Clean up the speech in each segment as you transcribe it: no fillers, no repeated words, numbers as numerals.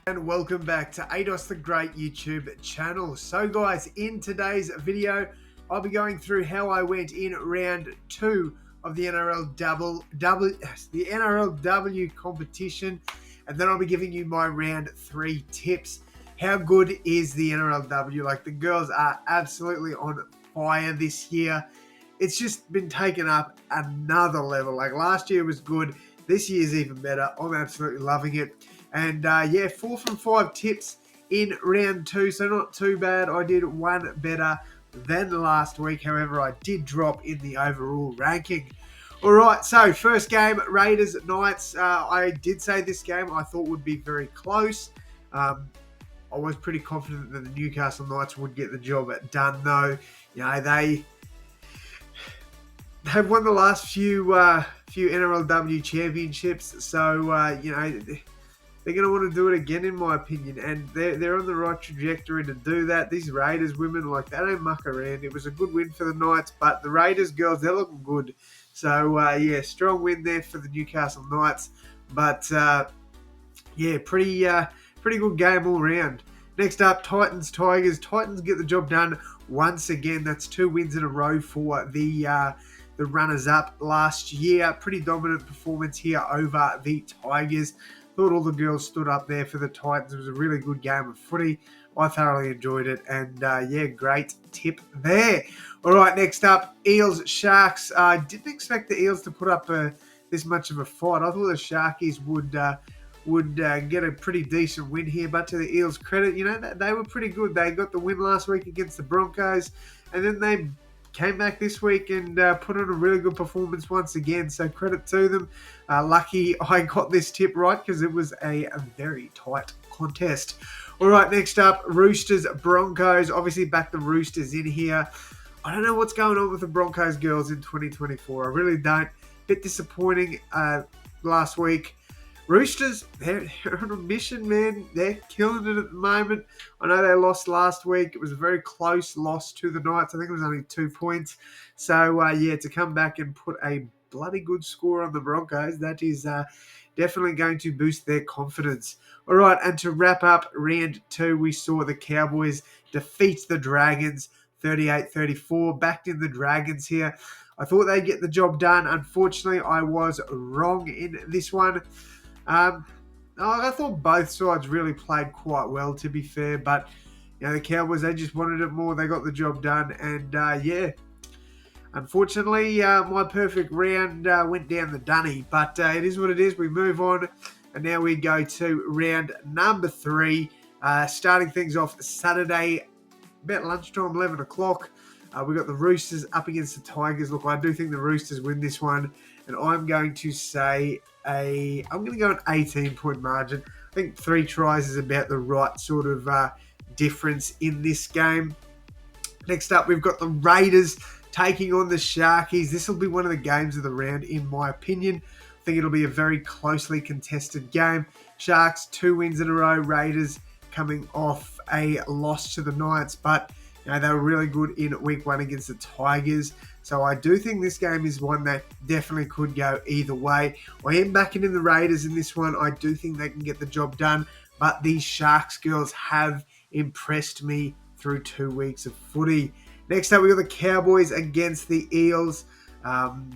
And welcome back to AdosTheGreat YouTube channel. So guys, in today's video, I'll be going through how I went in round 2 of the NRLW competition, and then I'll be giving you my round 3 tips. How good is the NRLW? Like, the girls are absolutely on fire this year. It's just been taken up another level. Like, last year was good. This year's even better. I'm absolutely loving it. And yeah, 4 from 5 tips in round 2, so not too bad. I did one better than last week. However, I did drop in the overall ranking. All right, so first game, Raiders Knights. I did say this game I thought would be very close. I was pretty confident that the Newcastle Knights would get the job done, though. You know, they've won the last few NRLW championships, so you know, they're going to want to do it again, in my opinion, and they're on the right trajectory to do that. These Raiders women, like, they don't muck around. It was a good win for the Knights, but the Raiders girls, they're looking good. So yeah, strong win there for the Newcastle Knights, but yeah, pretty good game all round. Next up, Titans Tigers. Titans get the job done once again. That's 2 wins in a row for the runners-up last year. Pretty dominant performance here over the Tigers. Thought all the girls stood up there for the Titans. It was a really good game of footy. I thoroughly enjoyed it, and yeah, great tip there. All right, next up, Eels Sharks. I didn't expect the Eels to put up this much of a fight. I thought the Sharkies would get a pretty decent win here, but to the Eels' credit, you know, they were pretty good. They got the win last week against the Broncos, and then they came back this week and put on a really good performance once again, so credit to them. Lucky I got this tip right, because it was a very tight contest. All right, next up, Roosters Broncos. Obviously back the Roosters in here. I don't know what's going on with the Broncos girls in 2024. I really don't. Bit disappointing last week. Roosters, they're on a mission, man. They're killing it at the moment. I know they lost last week. It was a very close loss to the Knights. I think it was only 2 points. So, yeah, to come back and put a bloody good score on the Broncos, that is definitely going to boost their confidence. All right, and to wrap up round 2, we saw the Cowboys defeat the Dragons 38-34. Backed in the Dragons here. I thought they'd get the job done. Unfortunately, I was wrong in this one. I thought both sides really played quite well, to be fair, but you know, the Cowboys, they just wanted it more. They got the job done, and yeah, unfortunately, my perfect round went down the dunny, but it is what it is. We move on, and now we go to round number 3, starting things off Saturday, about lunchtime, 11 o'clock. We got the Roosters up against the Tigers. Look, I do think the Roosters win this one, and I'm going to say I'm going to go an 18-point margin. I think 3 tries is about the right sort of difference in this game. Next up, we've got the Raiders taking on the Sharkies. This will be one of the games of the round, in my opinion. I think it'll be a very closely contested game. Sharks, 2 wins in a row. Raiders coming off a loss to the Knights, but you know, they were really good in week 1 against the Tigers. So I do think this game is one that definitely could go either way. I am backing in the Raiders in this one. I do think they can get the job done. But these Sharks girls have impressed me through 2 weeks of footy. Next up, we've got the Cowboys against the Eels.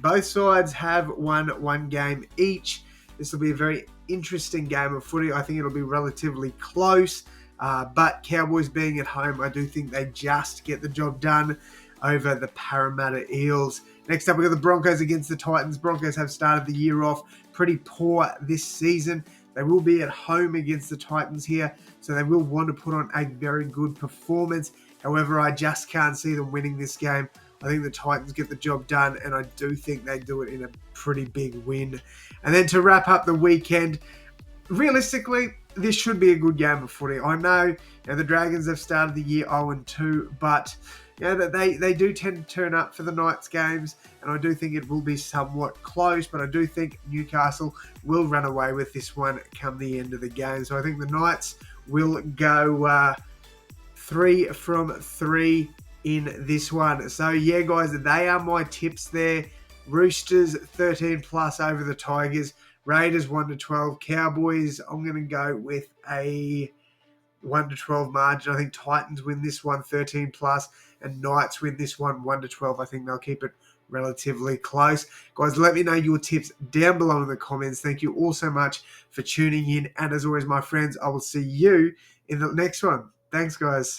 Both sides have won 1 game each. This will be a very interesting game of footy. I think it'll be relatively close. But Cowboys being at home, I do think they just get the job done over the Parramatta Eels. Next up, we've got the Broncos against the Titans. Broncos have started the year off pretty poor this season. They will be at home against the Titans here, so they will want to put on a very good performance. However, I just can't see them winning this game. I think the Titans get the job done, and I do think they do it in a pretty big win. And then to wrap up the weekend, realistically, this should be a good game of footy. I know, the Dragons have started the year 0-2, but they do tend to turn up for the Knights games, and I do think it will be somewhat close, but I do think Newcastle will run away with this one come the end of the game. So I think the Knights will go 3 from 3 in this one. So yeah, guys, they are my tips there. Roosters 13 plus over the Tigers. Raiders 1-12. Cowboys, I'm going to go with a 1-12 margin. I think Titans win this one 13 plus, and Knights win this one 1-12. I think they'll keep it relatively close. Guys, let me know your tips down below in the comments. Thank you all so much for tuning in. And as always, my friends, I will see you in the next one. Thanks, guys.